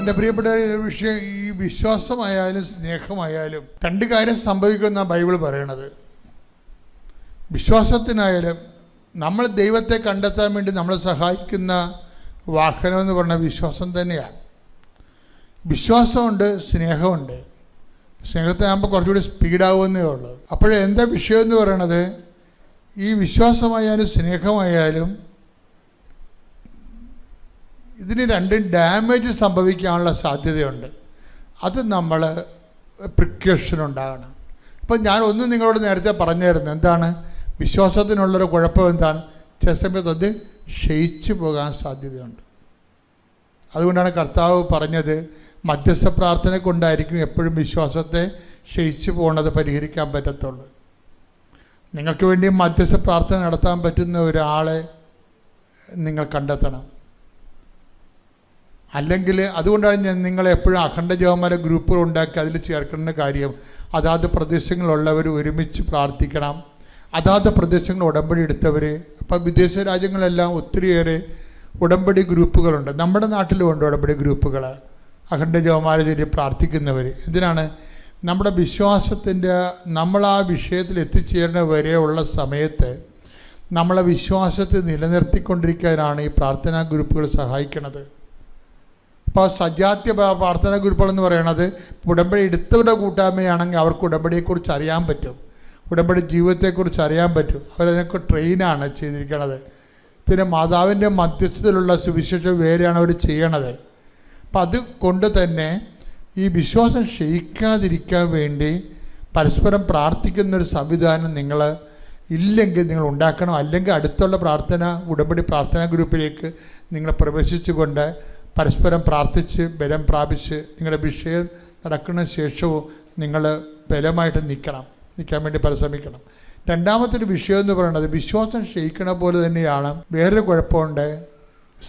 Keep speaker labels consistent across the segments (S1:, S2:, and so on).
S1: എൻ്റെ പ്രിയപ്പെട്ട വിഷയം, ഈ വിശ്വാസമായാലും സ്നേഹമായാലും രണ്ട് കാര്യം സംഭവിക്കുന്ന ബൈബിൾ പറയണത്. വിശ്വാസത്തിനായാലും നമ്മൾ ദൈവത്തെ കണ്ടെത്താൻ വേണ്ടി നമ്മളെ സഹായിക്കുന്ന വാഹനം എന്ന് പറഞ്ഞാൽ വിശ്വാസം തന്നെയാണ്. വിശ്വാസമുണ്ട്, സ്നേഹമുണ്ട്. സ്നേഹത്തിനാകുമ്പോൾ കുറച്ചുകൂടി സ്പീഡാവുന്നേ ഉള്ളൂ. അപ്പോഴെന്താ വിഷയം എന്ന് പറയണത്, ഈ വിശ്വാസമായാലും സ്നേഹമായാലും ഇതിന് രണ്ടും ഡാമേജ് സംഭവിക്കാനുള്ള സാധ്യതയുണ്ട്. അത് നമ്മൾ പ്രിക്കോഷൻ ഉണ്ടാകണം. ഇപ്പം ഞാൻ ഒന്ന് നിങ്ങളോട് നേരത്തെ പറഞ്ഞായിരുന്നു, എന്താണ് വിശ്വാസത്തിനുള്ളൊരു കുഴപ്പം എന്താണ്, ചില സമയത്ത് അത് ക്ഷയിച്ചു പോകാൻ സാധ്യതയുണ്ട്. അതുകൊണ്ടാണ് കർത്താവ് പറഞ്ഞത്, മധ്യസ്ഥ പ്രാർത്ഥന കൊണ്ടായിരിക്കും എപ്പോഴും വിശ്വാസത്തെ ക്ഷയിച്ചു പോകുന്നത് പരിഹരിക്കാൻ പറ്റത്തുള്ളൂ. നിങ്ങൾക്ക് വേണ്ടി മധ്യസ്ഥ പ്രാർത്ഥന നടത്താൻ പറ്റുന്ന ഒരാളെ നിങ്ങൾ കണ്ടെത്തണം. അല്ലെങ്കിൽ അതുകൊണ്ടാണ് ഞാൻ നിങ്ങളെ എപ്പോഴും അഖണ്ഡ ജപമാല ഗ്രൂപ്പുകൾ ഉണ്ടാക്കി അതിൽ ചേർക്കേണ്ട കാര്യം. അതാത് പ്രദേശങ്ങളുള്ളവർ ഒരുമിച്ച് പ്രാർത്ഥിക്കണം. അതാത് പ്രദേശങ്ങൾ ഉടമ്പടി എടുത്തവർ, അപ്പം വിദേശ രാജ്യങ്ങളെല്ലാം ഒത്തിരിയേറെ ഉടമ്പടി ഗ്രൂപ്പുകളുണ്ട്. നമ്മുടെ നാട്ടിലുമുണ്ട് ഉടമ്പടി ഗ്രൂപ്പുകൾ, അഖണ്ഡ ജപമാല ചൊല്ലി പ്രാർത്ഥിക്കുന്നവർ. എന്തിനാണ്? നമ്മുടെ വിശ്വാസത്തിൻ്റെ നമ്മൾ ആ വിഷയത്തിൽ എത്തിച്ചേരുന്ന വരെയുള്ള സമയത്ത് നമ്മളെ വിശ്വാസത്തെ നിലനിർത്തിക്കൊണ്ടിരിക്കാനാണ് ഈ പ്രാർത്ഥനാ ഗ്രൂപ്പുകൾ സഹായിക്കുന്നത്. ഇപ്പോൾ സജാത്യ പ്രാർത്ഥനാ ഗ്രൂപ്പുകളെന്ന് പറയണത് ഉടമ്പടി എടുത്തവരുടെ കൂട്ടായ്മയാണെങ്കിൽ അവർക്ക് ഉടമ്പടിയെക്കുറിച്ച് അറിയാൻ പറ്റും, ഉടമ്പടി ജീവിതത്തെക്കുറിച്ച് അറിയാൻ പറ്റും. അവരതിനൊക്കെ ട്രെയിനാണ് ചെയ്തിരിക്കുന്നത്. പിന്നെ മാതാവിൻ്റെ മധ്യസ്ഥതയിലുള്ള സുവിശേഷം വേറെയാണ് അവർ ചെയ്യണത്. അപ്പം അതുകൊണ്ട് തന്നെ ഈ വിശ്വാസം ക്ഷയിക്കാതിരിക്കാൻ വേണ്ടി പരസ്പരം പ്രാർത്ഥിക്കുന്നൊരു സംവിധാനം നിങ്ങൾ ഇല്ലെങ്കിൽ നിങ്ങൾ ഉണ്ടാക്കണം. അല്ലെങ്കിൽ അടുത്തുള്ള ഉടമ്പടി പ്രാർത്ഥനാ ഗ്രൂപ്പിലേക്ക് നിങ്ങൾ പ്രവേശിച്ചുകൊണ്ട് പരസ്പരം പ്രാർത്ഥിച്ച് ബലം പ്രാപിച്ച് നിങ്ങളുടെ വിഷയം നടക്കുന്ന ശേഷവും നിങ്ങൾ ബലമായിട്ട് നിൽക്കാൻ വേണ്ടി പരിശ്രമിക്കണം. രണ്ടാമത്തെ ഒരു വിഷയം എന്ന് പറയുന്നത്, വിശ്വാസം ക്ഷയിക്കണ പോലെ തന്നെയാണ് വേറൊരു കുഴപ്പമുണ്ട്,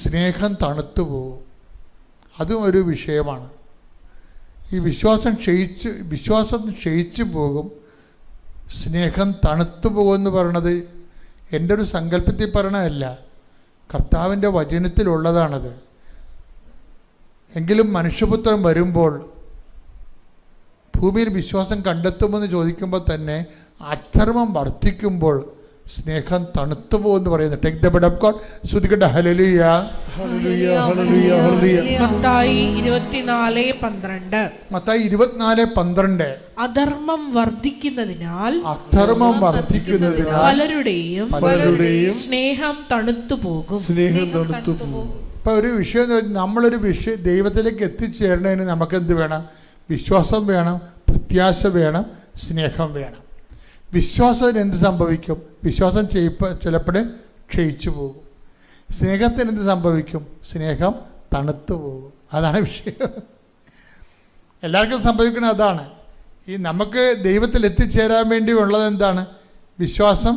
S1: സ്നേഹം തണുത്തു പോകും. അതും ഒരു വിഷയമാണ്. ഈ വിശ്വാസം ക്ഷയിച്ചു പോകും, സ്നേഹം തണുത്തു പോകുമെന്ന് പറയണത് എൻ്റെ ഒരു സങ്കല്പത്തിൽ പറയണതല്ല, കർത്താവിൻ്റെ വചനത്തിലുള്ളതാണത്. എങ്കിലും മനുഷ്യപുത്രൻ വരുമ്പോൾ ഭൂമിയിൽ വിശ്വാസം കണ്ടെത്തുമെന്ന് ചോദിക്കുമ്പോൾ തന്നെ അധർമ്മം വർദ്ധിക്കുമ്പോൾ സ്നേഹം തണുത്തു പോകുമെന്ന് പറയുന്നത്. Take the bed of God. ശ്രുതികട്ടെ hallelujah hallelujah hallelujah hallelujah. Mathayi 24:12
S2: അധർമ്മം വർദ്ധിക്കുന്നതിനാൽ പലരുടെയും സ്നേഹം തണുത്തു പോകും.
S1: ഇപ്പം ഒരു വിഷയം, നമ്മളൊരു ദൈവത്തിലേക്ക് എത്തിച്ചേരണതിന് നമുക്കെന്ത് വേണം? വിശ്വാസം വേണം, പ്രത്യാശ വേണം, സ്നേഹം വേണം. വിശ്വാസത്തിന് എന്ത് സംഭവിക്കും? വിശ്വാസം ചിലപ്പോൾ ക്ഷയിച്ചു പോകും. സ്നേഹത്തിന് എന്ത് സംഭവിക്കും? സ്നേഹം തണുത്തു പോകും. അതാണ് വിഷയം. എല്ലാവർക്കും സംഭവിക്കുന്നത് അതാണ്. ഈ നമുക്ക് ദൈവത്തിൽ എത്തിച്ചേരാൻ വേണ്ടി ഉള്ളത് എന്താണ്? വിശ്വാസം,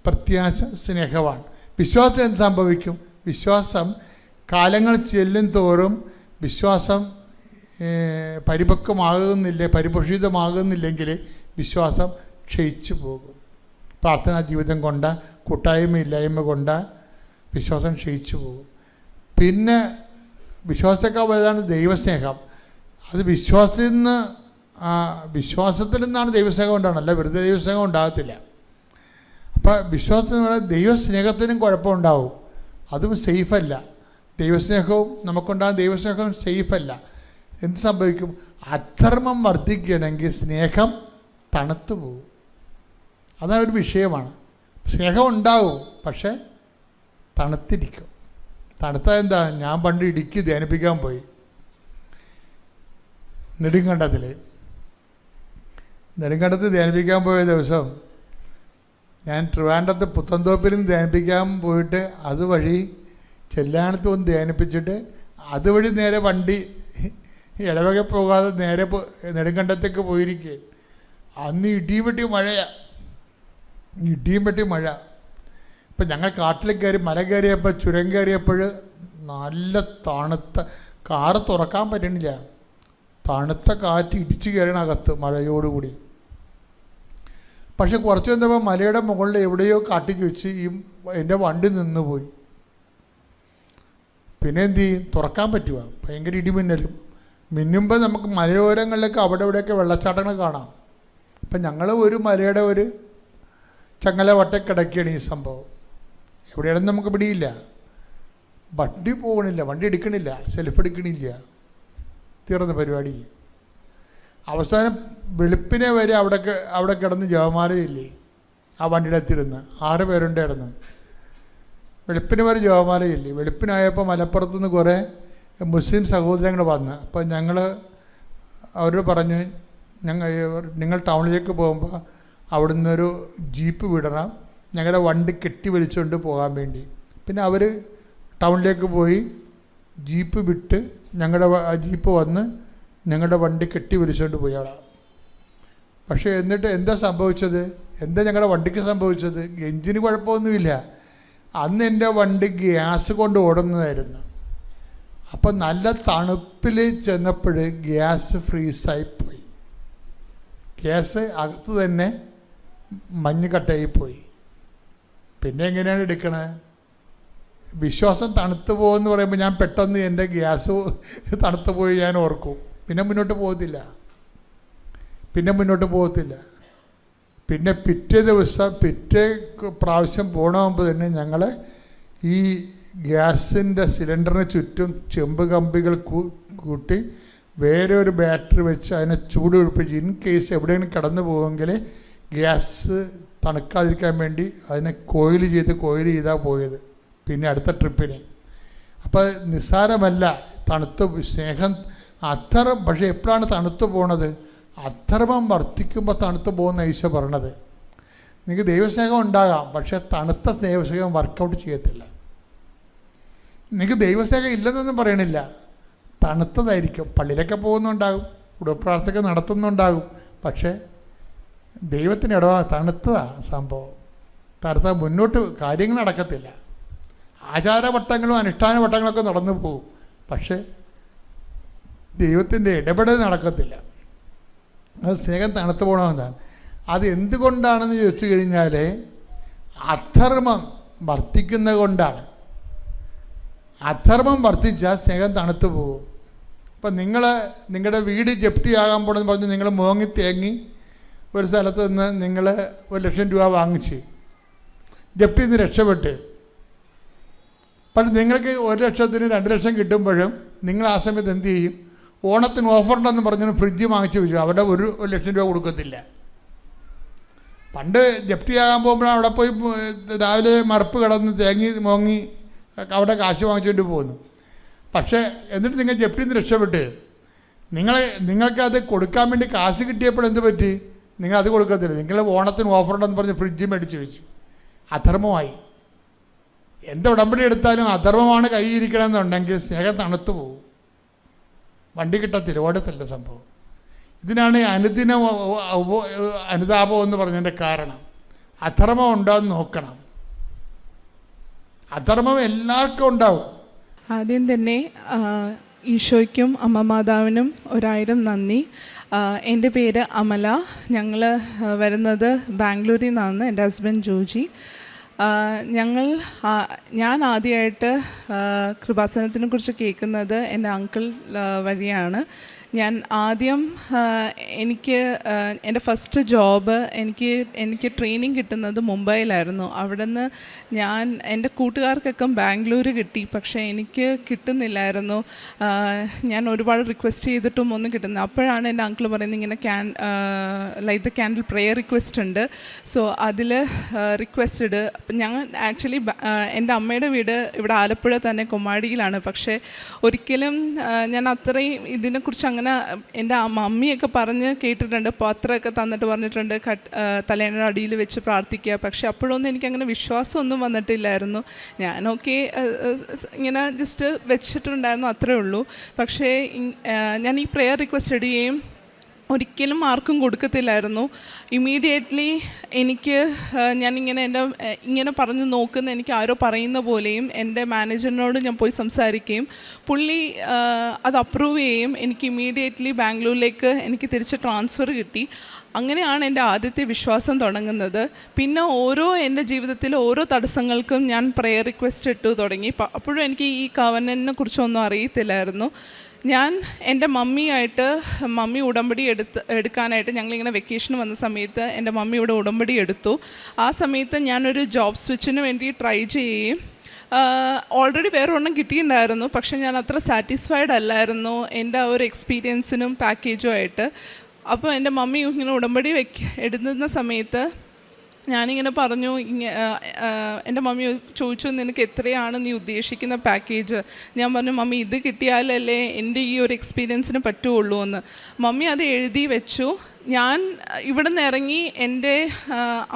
S1: പ്രത്യാശ, സ്നേഹമാണ്. വിശ്വാസത്തിന് എന്ത് സംഭവിക്കും? വിശ്വാസം കാലങ്ങൾ ചെല്ലും തോറും വിശ്വാസം പരിപോഷിതമാകുന്നില്ലെങ്കിൽ വിശ്വാസം ക്ഷയിച്ചു പോകും. പ്രാർത്ഥനാ ജീവിതം കൊണ്ട്, കൂട്ടായ്മയില്ലായ്മ കൊണ്ട് വിശ്വാസം ക്ഷയിച്ചു പോകും. പിന്നെ വിശ്വാസത്തേക്കാൾ വലുതാണ് ദൈവസ്നേഹം. അത് വിശ്വാസത്തിൽ നിന്നാണ് ദൈവസ്നേഹം ഉണ്ടാകണം, അല്ല വെറുതെ ദൈവസ്നേഹം ഉണ്ടാകത്തില്ല. അപ്പം വിശ്വാസത്തിന് പറഞ്ഞാൽ ദൈവസ്നേഹത്തിനും കുഴപ്പമുണ്ടാവും, അതും സേഫല്ല. ദൈവസ്നേഹവും നമുക്കുണ്ടാകുന്ന ദൈവസ്നേഹവും സേഫല്ല. എന്ത് സംഭവിക്കും? അധർമ്മം വർദ്ധിക്കണമെങ്കിൽ സ്നേഹം തണുത്തു പോകും. അതാണ് ഒരു വിഷയമാണ്. സ്നേഹം ഉണ്ടാവും, പക്ഷേ തണുത്തിരിക്കും. തണുത്താൽ എന്താ? ഞാൻ പണ്ട് ഇടുക്കി ധ്യാനിപ്പിക്കാൻ പോയി, നെടുങ്കണ്ടത്ത് ധ്യാനിപ്പിക്കാൻ പോയ ദിവസം ഞാൻ ട്രിവാൻഡ്രത്ത് പുത്തൻതോപ്പിൽ നിന്ന് ധ്യാനിപ്പിക്കാൻ പോയിട്ട് അതുവഴി ചെല്ലാനത്ത് ഒന്ന് ധ്യാനിപ്പിച്ചിട്ട് അതുവഴി നേരെ വണ്ടി ഇടവക പോകാതെ നേരെ നെടുങ്കണ്ടത്തേക്ക് പോയിരിക്കുക. അന്ന് ഇടിയും വെട്ടി മഴ. ഇപ്പം ഞങ്ങൾ കാട്ടിൽ കയറി മല കയറിയപ്പോൾ ചുരം കയറിയപ്പോൾ നല്ല തണുത്ത, കാറ് തുറക്കാൻ പറ്റണില്ല, തണുത്ത കാറ്റ് ഇടിച്ചു കയറണ അകത്ത് മഴയോടുകൂടി. പക്ഷെ കുറച്ച് കഴിഞ്ഞപ്പോൾ മലയുടെ മുകളിൽ എവിടെയോ കാട്ടിക്ക് വെച്ച് എൻ്റെ വണ്ടി നിന്നുപോയി. പിന്നെ എന്ത് ചെയ്യും? തുറക്കാൻ പറ്റുക? ഭയങ്കര ഇടിമിന്നലും. മിന്നുമ്പോൾ നമുക്ക് മലയോരങ്ങളിലൊക്കെ അവിടെ ഇവിടെയൊക്കെ വെള്ളച്ചാട്ടങ്ങൾ കാണാം. അപ്പം ഞങ്ങൾ ഒരു മലയുടെ ഒരു ചങ്ങല വട്ടക്കിടക്കുകയാണ് ഈ സംഭവം. എവിടെയാണെന്ന് നമുക്ക് പിടിയില്ല. വണ്ടി പോകണില്ല, വണ്ടി എടുക്കണില്ല, സെൽഫ് എടുക്കണില്ല, തീർന്ന പരിപാടി. അവസാനം വെളുപ്പിനെ വരെ അവിടെ കിടന്ന് ജപമാലയില്ലേ ആ വണ്ടിയുടെ അടുത്തിരുന്ന് 6 പേരുണ്ടായിരുന്നു. വെളുപ്പിന് വരെ ജപമാലയില്ലേ. വെളുപ്പിനായപ്പോൾ മലപ്പുറത്തുനിന്ന് കുറേ മുസ്ലിം സഹോദരങ്ങൾ വന്ന്, അപ്പോൾ ഞങ്ങൾ അവരോട് പറഞ്ഞ് നിങ്ങൾ ടൗണിലേക്ക് പോകുമ്പോൾ അവിടെ നിന്നൊരു ജീപ്പ് വിടണം, ഞങ്ങളുടെ വണ്ടി കെട്ടി വലിച്ചുകൊണ്ട് പോകാൻ വേണ്ടി. പിന്നെ അവർ ടൗണിലേക്ക് പോയി ജീപ്പ് വിട്ട് ഞങ്ങളുടെ ജീപ്പ് വന്ന് ഞങ്ങളുടെ വണ്ടി കെട്ടി വലിച്ചുകൊണ്ട് പോയി അവിടെ. പക്ഷേ എന്നിട്ട് എന്താ സംഭവിച്ചത്? എന്താ ഞങ്ങളുടെ വണ്ടിക്ക് സംഭവിച്ചത്? എഞ്ചിന് കുഴപ്പമൊന്നുമില്ല. അന്ന് എൻ്റെ വണ്ടി ഗ്യാസ് കൊണ്ട് ഓടുന്നതായിരുന്നു. അപ്പം നല്ല തണുപ്പിൽ ചെന്നപ്പോൾ ഗ്യാസ് ഫ്രീസായിപ്പോയി. ഗ്യാസ് അകത്ത് തന്നെ മഞ്ഞ് കട്ടയായിപ്പോയി. പിന്നെ എങ്ങനെയാണ് എടുക്കണേ? വിശ്വാസം തണുത്തു പോകുമെന്ന് പറയുമ്പോൾ ഞാൻ പെട്ടെന്ന് എൻ്റെ ഗ്യാസ് തണുത്തു പോയി ഞാൻ ഓർക്കും. പിന്നെ മുന്നോട്ട് പോകത്തില്ല. പിന്നെ പിറ്റേ പ്രാവശ്യം പോകണമെങ്കിൽ തന്നെ ഞങ്ങൾ ഈ ഗ്യാസിൻ്റെ സിലിണ്ടറിന് ചുറ്റും ചെമ്പ് കമ്പികൾ കൂട്ടി വേറെ ഒരു ബാറ്ററി വെച്ച് അതിനെ ചൂട് പിടിപ്പിച്ച് ഇൻ കേസ് എവിടെയെങ്കിലും കടന്നു പോകുമെങ്കിൽ ഗ്യാസ് തണുക്കാതിരിക്കാൻ വേണ്ടി അതിനെ കോയിൽ ചെയ്താൽ പോയത് പിന്നെ അടുത്ത ട്രിപ്പിന്. അപ്പോൾ നിസ്സാരമല്ല തണുത്ത് സ്നേഹം പക്ഷേ എപ്പോഴാണ് തണുത്ത് പോണത്? അധർമ്മം വർദ്ധിക്കുമ്പോൾ തണുത്ത് പോകുന്ന ഈശോ പറഞ്ഞത്. നിങ്ങൾക്ക് ദൈവസ്നേഹം ഉണ്ടാകാം, പക്ഷേ തണുത്ത ദൈവസ്നേഹം വർക്കൗട്ട് ചെയ്യത്തില്ല. നിങ്ങൾക്ക് ദൈവസ്നേഹം ഇല്ലെന്നൊന്നും പറയണില്ല, തണുത്തതായിരിക്കും. പള്ളിയിലൊക്കെ പോകുന്നുണ്ടാകും, കുടുംബപ്രാർത്ഥന നടത്തുന്നുണ്ടാകും, പക്ഷേ ദൈവത്തിന് തണുത്തതാണ് സംഭവം. തണുത്ത മുന്നോട്ട് കാര്യങ്ങൾ നടക്കത്തില്ല. ആചാരവട്ടങ്ങളും അനുഷ്ഠാന വട്ടങ്ങളൊക്കെ നടന്നു പോകും, പക്ഷേ ദൈവത്തിൻ്റെ ഇടപെടൽ നടക്കത്തില്ല. അത് സ്നേഹം തണുത്തു പോകണമെന്നാണ്. അത് എന്തുകൊണ്ടാണെന്ന് ചോദിച്ചു കഴിഞ്ഞാൽ അധർമ്മം വർദ്ധിക്കുന്നത് കൊണ്ടാണ്. അധർമ്മം വർദ്ധിച്ചാൽ സ്നേഹം തണുത്തു പോകും. ഇപ്പം നിങ്ങളുടെ വീട് ജപ്തിയാകാൻ പോണെന്ന് പറഞ്ഞ് നിങ്ങൾ മോങ്ങി തേങ്ങി ഒരു സ്ഥലത്ത് നിന്ന് നിങ്ങൾ 1,00,000 രൂപ വാങ്ങിച്ച് ജപ്തിയിൽ നിന്ന് രക്ഷപ്പെട്ട്, പക്ഷെ നിങ്ങൾക്ക് 1,00,000-ന് 2,00,000 കിട്ടുമ്പോഴും നിങ്ങൾ ആ സമയത്ത് എന്ത് ചെയ്യും? ഓണത്തിന് ഓഫറുണ്ടെന്ന് പറഞ്ഞ് ഫ്രിഡ്ജ് വാങ്ങിച്ച് വെച്ചു. അവിടെ 1,00,000 രൂപ കൊടുക്കത്തില്ല. പണ്ട് ജപ്തിയാകാൻ പോകുമ്പോഴാണ് അവിടെ പോയി രാവിലെ മറുപ്പ് കിടന്ന് തേങ്ങി മോങ്ങി അവിടെ കാശ് വാങ്ങിച്ചുകൊണ്ട് പോകുന്നു. പക്ഷേ എന്നിട്ട് നിങ്ങൾ ജപ്തിയിൽ നിന്ന് രക്ഷപ്പെട്ട് നിങ്ങൾക്കത് കൊടുക്കാൻ വേണ്ടി കാശ് കിട്ടിയപ്പോൾ എന്ത് പറ്റി? നിങ്ങളത് കൊടുക്കത്തില്ല. നിങ്ങൾ ഓണത്തിന് ഓഫറുണ്ടെന്ന് പറഞ്ഞ് ഫ്രിഡ്ജ് മേടിച്ച് വെച്ചു. അധർമ്മമായി. എന്ത് ഉടമ്പടി എടുത്താലും അധർമ്മമാണ് കൈയിരിക്കണമെന്നുണ്ടെങ്കിൽ സ്നേഹം തണുത്തു പോകും, വണ്ടി കിട്ടത്തില്ല, ഓടത്തില്ല സംഭവം. ഇതിനാണ് അനുതാപം എന്ന് പറഞ്ഞതിൻ്റെ കാരണം. അധർമ്മം ഉണ്ടാകുന്ന നോക്കണം. അധർമ്മം എല്ലാവർക്കും ഉണ്ടാവും.
S3: ആദ്യം തന്നെ ഈശോയ്ക്കും അമ്മ മാതാവിനും 1000 നന്ദി. എൻ്റെ പേര് അമല. ഞങ്ങൾ വരുന്നത് ബാംഗ്ലൂരിൽ നിന്നാണ്. എൻ്റെ ഹസ്ബൻഡ് ജോജി. ഞാൻ ആദ്യമായിട്ട് കൃപാസനത്തിനെ കുറിച്ച് കേൾക്കുന്നത് എൻ്റെ അങ്കിൾ വഴിയാണ്. ഞാൻ ആദ്യം എൻ്റെ ഫസ്റ്റ് ജോബ് എനിക്ക് ട്രെയിനിങ് കിട്ടുന്നത് മുംബൈയിലായിരുന്നു. അവിടെ നിന്ന് എൻ്റെ കൂട്ടുകാർക്കൊക്കെ ബാംഗ്ലൂർ കിട്ടി, പക്ഷേ എനിക്ക് കിട്ടുന്നില്ലായിരുന്നു. ഞാൻ ഒരുപാട് റിക്വസ്റ്റ് ചെയ്തിട്ടും ഒന്നും കിട്ടുന്നില്ല. അപ്പോഴാണ് എൻ്റെ അങ്കിൾ പറയുന്നത് ഇങ്ങനെ light the candle prayer request ഉണ്ട്, സോ അതിൽ റിക്വസ്റ്റഡ്. ഞങ്ങൾ ആക്ച്വലി എൻ്റെ അമ്മയുടെ വീട് ഇവിടെ ആലപ്പുഴ തന്നെ കൊമ്മാടിയിലാണ്. പക്ഷേ ഒരിക്കലും ഞാൻ അത്രയും ഇതിനെക്കുറിച്ച് അങ്ങനെ എൻ്റെ മമ്മിയൊക്കെ പറഞ്ഞ് കേട്ടിട്ടുണ്ട്, പത്രമൊക്കെ തന്നിട്ട് പറഞ്ഞിട്ടുണ്ട് തലേൻ്റെ അടിയിൽ വെച്ച് പ്രാർത്ഥിക്കുക. പക്ഷെ അപ്പോഴൊന്നും എനിക്കങ്ങനെ വിശ്വാസമൊന്നും വന്നിട്ടില്ലായിരുന്നു. ഞാനൊക്കെ ഇങ്ങനെ ജസ്റ്റ് വെച്ചിട്ടുണ്ടായിരുന്നു, അത്രേ ഉള്ളൂ. പക്ഷേ ഞാൻ ഈ പ്രെയർ റിക്വസ്റ്റ് ഇടുകയും ഒരിക്കലും ആർക്കും കൊടുക്കത്തില്ലായിരുന്നു. ഇമ്മീഡിയറ്റ്ലി ഞാനിങ്ങനെ ഇങ്ങനെ പറഞ്ഞു നോക്കുന്ന എനിക്ക് ആരോ പറയുന്ന പോലെയും എൻ്റെ മാനേജറിനോട് ഞാൻ പോയി സംസാരിക്കുകയും പുള്ളി അത് അപ്രൂവ് ചെയ്യുകയും എനിക്ക് ഇമ്മീഡിയറ്റ്ലി ബാംഗ്ലൂരിലേക്ക് എനിക്ക് തിരിച്ച് ട്രാൻസ്ഫർ കിട്ടി. അങ്ങനെയാണ് എൻ്റെ ആദ്യത്തെ വിശ്വാസം തുടങ്ങുന്നത്. പിന്നെ എൻ്റെ ജീവിതത്തിൽ ഓരോ തടസ്സങ്ങൾക്കും ഞാൻ പ്രെയർ റിക്വസ്റ്റ് ഇട്ടു തുടങ്ങി. അപ്പോഴും എനിക്ക് ഈ കവനനെ കുറിച്ചൊന്നും അറിയത്തില്ലായിരുന്നു. ഞാൻ എൻ്റെ മമ്മി ഉടമ്പടി എടുക്കാനായിട്ട് ഞങ്ങളിങ്ങനെ വെക്കേഷൻ വന്ന സമയത്ത് എൻ്റെ മമ്മി ഇവിടെ ഉടമ്പടി എടുത്തു. ആ സമയത്ത് ഞാനൊരു ജോബ് സ്വിച്ചിന് വേണ്ടി ട്രൈ ചെയ്യുകയും ഓൾറെഡി വേറെ ഒരെണ്ണം കിട്ടിയിട്ടുണ്ടായിരുന്നു. പക്ഷേ ഞാൻ അത്ര സാറ്റിസ്ഫൈഡ് അല്ലായിരുന്നു എൻ്റെ ആ ഒരു എക്സ്പീരിയൻസിനും പാക്കേജും ആയിട്ട്. അപ്പോൾ എൻ്റെ മമ്മി ഇങ്ങനെ ഉടമ്പടി എടുക്കുന്ന സമയത്ത് ഞാനിങ്ങനെ പറഞ്ഞു, എൻ്റെ മമ്മി ചോദിച്ചു, നിനക്ക് എത്രയാണ് നീ ഉദ്ദേശിക്കുന്ന പാക്കേജ്? ഞാൻ പറഞ്ഞു, മമ്മി ഇത് കിട്ടിയാലല്ലേ എൻ്റെ ഈ ഒരു എക്സ്പീരിയൻസിന് പറ്റുള്ളൂ എന്ന്. മമ്മി അത് എഴുതി വെച്ചു. ഞാൻ ഇവിടെ നിന്ന് ഇറങ്ങി എൻ്റെ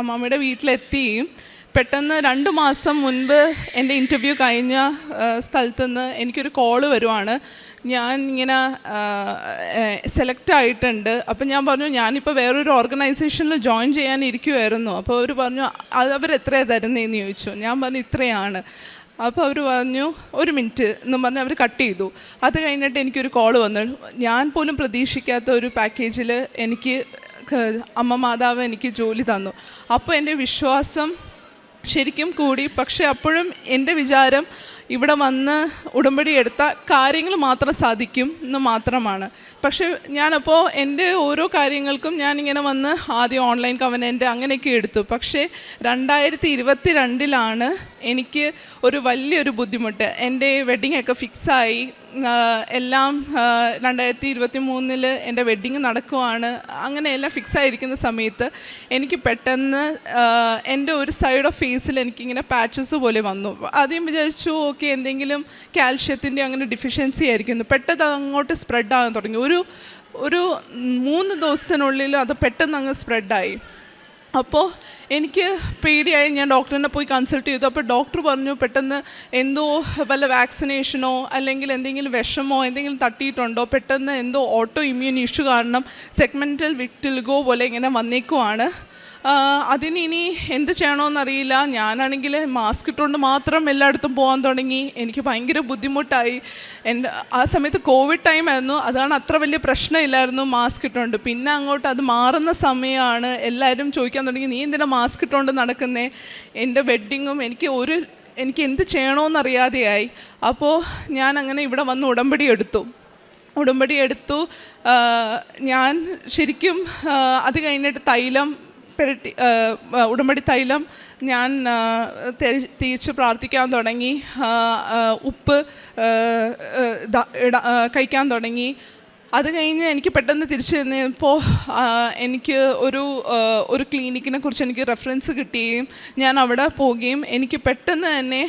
S3: മമ്മിയുടെ വീട്ടിലെത്തുകയും പെട്ടെന്ന് 2 മാസം മുൻപ് എൻ്റെ ഇൻ്റർവ്യൂ കഴിഞ്ഞ സ്ഥലത്തുനിന്ന് എനിക്കൊരു കോള് വരുവാണ്. ഞാൻ ഇങ്ങനെ സെലക്ട് ആയിട്ടുണ്ട്. അപ്പം ഞാൻ പറഞ്ഞു, ഞാനിപ്പോൾ വേറൊരു ഓർഗനൈസേഷനിൽ ജോയിൻ ചെയ്യാനിരിക്കുമായിരുന്നു. അപ്പോൾ അവർ പറഞ്ഞു, അവർ എത്രയാണ് തരുന്നതെന്ന് ചോദിച്ചു. ഞാൻ പറഞ്ഞു, ഇത്രയാണ്. അപ്പോൾ അവർ പറഞ്ഞു, 1 മിനിറ്റ് എന്നും പറഞ്ഞ് അവർ കട്ട് ചെയ്തു. അത് കഴിഞ്ഞിട്ട് എനിക്കൊരു കോള് വന്നു. ഞാൻ പോലും പ്രതീക്ഷിക്കാത്ത ഒരു പാക്കേജിൽ എനിക്ക് അമ്മ മാതാവ് എനിക്ക് ജോലി തന്നു. അപ്പോൾ എൻ്റെ വിശ്വാസം ശരിക്കും കൂടി. പക്ഷെ അപ്പോഴും എൻ്റെ വിചാരം ഇവിടെ വന്ന് ഉടമ്പടി എടുത്ത കാര്യങ്ങൾ മാത്രം സാധിക്കും എന്ന് മാത്രമാണ്. പക്ഷേ ഞാനപ്പോൾ എൻ്റെ ഓരോ കാര്യങ്ങൾക്കും ഞാനിങ്ങനെ വന്ന് ആദ്യം ഓൺലൈൻ കവനൻ്റ് അങ്ങനെയൊക്കെ എടുത്തു. പക്ഷേ 2022 എനിക്ക് ഒരു വലിയൊരു ബുദ്ധിമുട്ട്. എൻ്റെ വെഡ്ഡിങ് ഒക്കെ ഫിക്സായി. എല്ലാം 2023 എൻ്റെ വെഡ്ഡിങ് നടക്കുവാണ്. അങ്ങനെ എല്ലാം ഫിക്സായിരിക്കുന്ന സമയത്ത് എനിക്ക് പെട്ടെന്ന് എൻ്റെ ഒരു സൈഡ് ഓഫ് ഫേസിൽ എനിക്കിങ്ങനെ പാച്ചസ് പോലെ വന്നു. ആദ്യം വിചാരിച്ചു ഓക്കെ എന്തെങ്കിലും കാൽഷ്യത്തിൻ്റെ അങ്ങനെ ഡെഫിഷ്യൻസി ആയിരിക്കുന്നു. പെട്ടെന്ന് അങ്ങോട്ട് സ്പ്രെഡാകാൻ തുടങ്ങി. ഒരു 3 ദിവസത്തിനുള്ളിൽ അത് പെട്ടെന്ന് അങ്ങ് സ്പ്രെഡായി. അപ്പോൾ എനിക്ക് പേടിയായി. ഞാൻ ഡോക്ടറിനെ പോയി കൺസൾട്ട് ചെയ്തു. അപ്പോൾ ഡോക്ടർ പറഞ്ഞു, പെട്ടെന്ന് എന്തോ വല്ല വാക്സിനേഷനോ അല്ലെങ്കിൽ എന്തെങ്കിലും വിഷമോ എന്തെങ്കിലും തട്ടിയിട്ടുണ്ടോ, പെട്ടെന്ന് എന്തോ ഓട്ടോ ഇമ്മ്യൂൺ ഇഷ്യൂ കാരണം സെഗ്മെൻ്റൽ വിറ്റിലിഗോ പോലെ ഇങ്ങനെ വന്നേക്കുവാണ്. അതിനി എന്ത് ചെയ്യണമെന്നറിയില്ല. ഞാനാണെങ്കിൽ മാസ്ക് ഇട്ടുകൊണ്ട് മാത്രം എല്ലായിടത്തും പോകാൻ തുടങ്ങി. എനിക്ക് ഭയങ്കര ബുദ്ധിമുട്ടായി. എൻ്റെ ആ സമയത്ത് കോവിഡ് ടൈം ആയിരുന്നു. അതാണ് അത്ര വലിയ പ്രശ്നമില്ലായിരുന്നു മാസ്ക് ഇട്ടുകൊണ്ട്. പിന്നെ അങ്ങോട്ട് അത് മാറുന്ന സമയമാണ് എല്ലാവരും ചോദിക്കാൻ തുടങ്ങി, നീ എന്തിനാ മാസ്ക് ഇട്ടുകൊണ്ട് നടക്കുന്നേ? എൻ്റെ വെഡ്ഡിങ്ങും എനിക്ക് എന്ത് ചെയ്യണമെന്നറിയാതെയായി. അപ്പോൾ ഞാൻ അങ്ങനെ ഇവിടെ വന്ന് ഉടമ്പടി എടുത്തു. ഞാൻ ശരിക്കും അത് കഴിഞ്ഞിട്ട് ഉടമ്പടി തൈലം ഞാൻ തേച്ച് പ്രാർത്ഥിക്കാൻ തുടങ്ങി. ഉപ്പ് കഴിക്കാൻ തുടങ്ങി. അത് കഴിഞ്ഞ് എനിക്ക് പെട്ടെന്ന് തിരിച്ചു തന്നപ്പോൾ എനിക്ക് ഒരു ക്ലിനിക്കിനെ കുറിച്ച് എനിക്ക് റെഫറൻസ് കിട്ടുകയും ഞാൻ അവിടെ പോവുകയും എനിക്ക് പെട്ടെന്ന് തന്നെ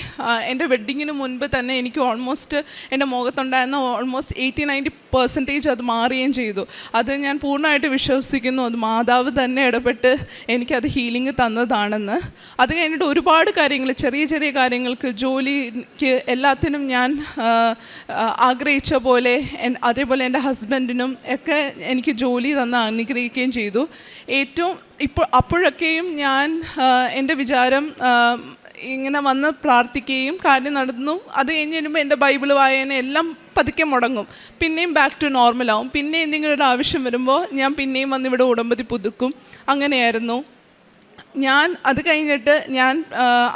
S3: എൻ്റെ വെഡ്ഡിങ്ങിന് മുൻപ് തന്നെ എനിക്ക് ഓൾമോസ്റ്റ് എൻ്റെ മുഖത്തുണ്ടായിരുന്ന ഓൾമോസ്റ്റ് 80-90% അത് മാറുകയും ചെയ്തു. അത് ഞാൻ പൂർണ്ണമായിട്ട് വിശ്വസിക്കുന്നു. അത് മാതാവ് തന്നെ ഇടപെട്ട് എനിക്കത് ഹീലിംഗ് തന്നതാണെന്ന്. അത് കഴിഞ്ഞിട്ട് ഒരുപാട് കാര്യങ്ങൾ, ചെറിയ ചെറിയ കാര്യങ്ങൾക്ക്, ജോലിക്ക്, എല്ലാത്തിനും ഞാൻ ആഗ്രഹിച്ച പോലെ അതേപോലെ എൻ്റെ ഹസ്ബൻഡിനും ഒക്കെ എനിക്ക് ജോലി തന്ന് അനുഗ്രഹിക്കുകയും ചെയ്തു. അപ്പോഴൊക്കെയും ഞാൻ എൻ്റെ വിചാരം ഇങ്ങനെ വന്ന് പ്രാർത്ഥിക്കുകയും കാര്യം നടന്നു. അത് കഴിഞ്ഞ് വരുമ്പോൾ എൻ്റെ ബൈബിൾ വായന എല്ലാം പതുക്കെ മുടങ്ങും. പിന്നെയും ബാക്ക് ടു നോർമലാവും. പിന്നെ എന്തെങ്കിലും ഒരു ആവശ്യം വരുമ്പോൾ ഞാൻ പിന്നെയും വന്ന് ഇവിടെ ഉടമ്പടി പുതുക്കും. അങ്ങനെയായിരുന്നു ഞാൻ. അത് കഴിഞ്ഞിട്ട് ഞാൻ